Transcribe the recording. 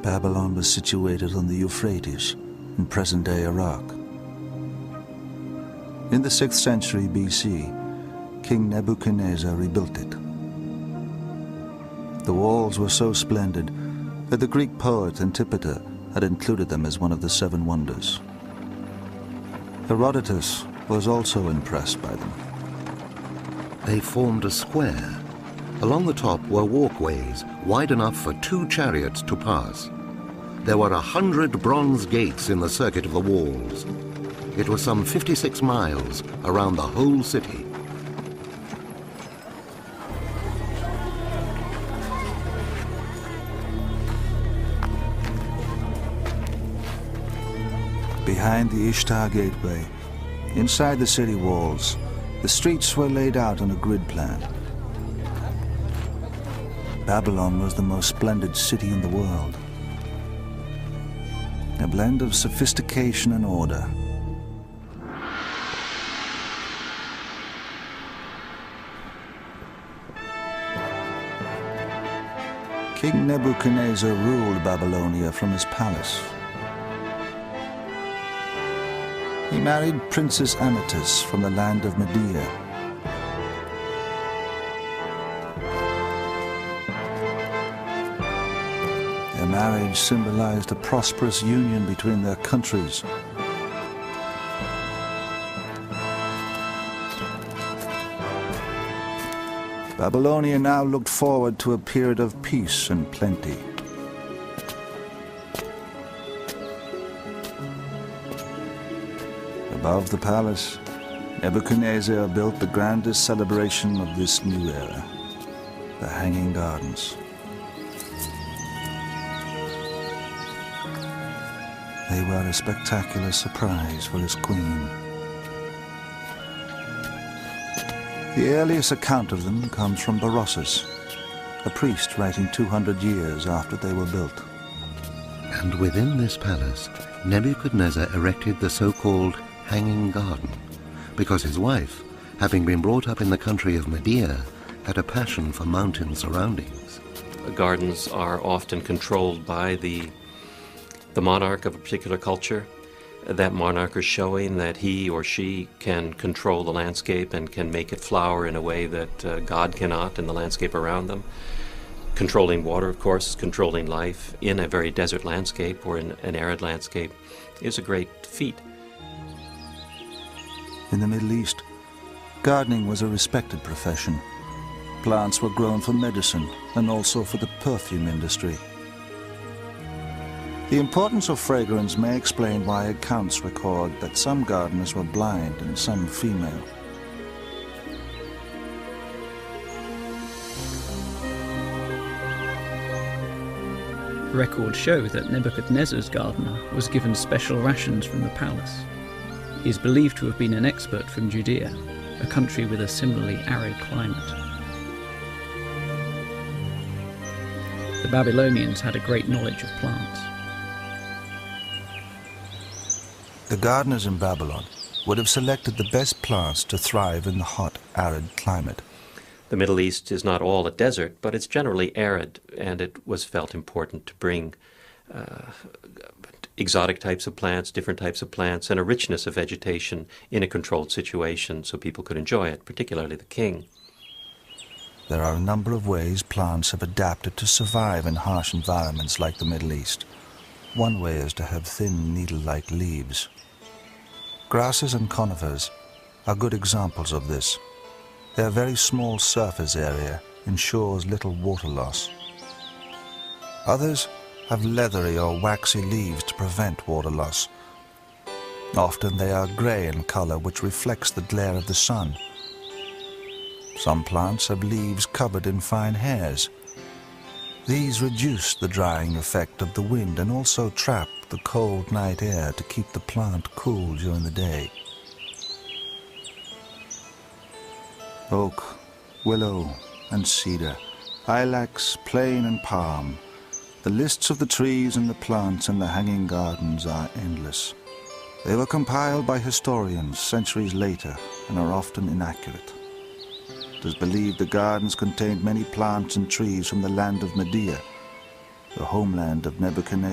Babylon was situated on the Euphrates, in present-day Iraq. In the 6th century BC, King Nebuchadnezzar rebuilt it. The walls were so splendid that the Greek poet Antipater had included them as one of the 7 wonders. Herodotus was also impressed by them. They formed a square. Along the top were walkways wide enough for 2 chariots to pass. There were 100 bronze gates in the circuit of the walls. It was some 56 miles around the whole city. Behind the Ishtar Gateway, inside the city walls, the streets were laid out on a grid plan. Babylon was the most splendid city in the world. A blend of sophistication and order. King Nebuchadnezzar ruled Babylonia from his palace. He married Princess Amytis from the land of Media. Their marriage symbolized a prosperous union between their countries. Babylonia now looked forward to a period of peace and plenty. Above the palace, Nebuchadnezzar built the grandest celebration of this new era, the Hanging Gardens. They were a spectacular surprise for his queen. The earliest account of them comes from Berossus, a priest writing 200 years after they were built. And within this palace, Nebuchadnezzar erected the so-called Hanging Garden, because his wife, having been brought up in the country of Media, had a passion for mountain surroundings. Gardens are often controlled by the monarch of a particular culture. That monarch is showing that he or she can control the landscape and can make it flower in a way that God cannot in the landscape around them. Controlling water, of course, is controlling life in a very desert landscape or in an arid landscape is a great feat. In the Middle East, gardening was a respected profession. Plants were grown for medicine and also for the perfume industry. The importance of fragrance may explain why accounts record that some gardeners were blind and some female. Records show that Nebuchadnezzar's gardener was given special rations from the palace. He is believed to have been an expert from Judea, a country with a similarly arid climate. The Babylonians had a great knowledge of plants. The gardeners in Babylon would have selected the best plants to thrive in the hot, arid climate. The Middle East is not all a desert, but it's generally arid, and it was felt important to bring exotic types of plants, different types of plants, and a richness of vegetation in a controlled situation so people could enjoy it, particularly the king. There are a number of ways plants have adapted to survive in harsh environments like the Middle East. One way is to have thin, needle-like leaves. Grasses and conifers are good examples of this. Their very small surface area ensures little water loss. Others have leathery or waxy leaves to prevent water loss. Often they are grey in color, which reflects the glare of the sun. Some plants have leaves covered in fine hairs. These reduce the drying effect of the wind and also trap the cold night air to keep the plant cool during the day. Oak, willow and cedar, ilex, plane and palm. The lists of the trees and the plants in the Hanging Gardens are endless. They were compiled by historians centuries later and are often inaccurate. It is believed the gardens contained many plants and trees from the land of Media. the homeland of Nebuchadnezzar's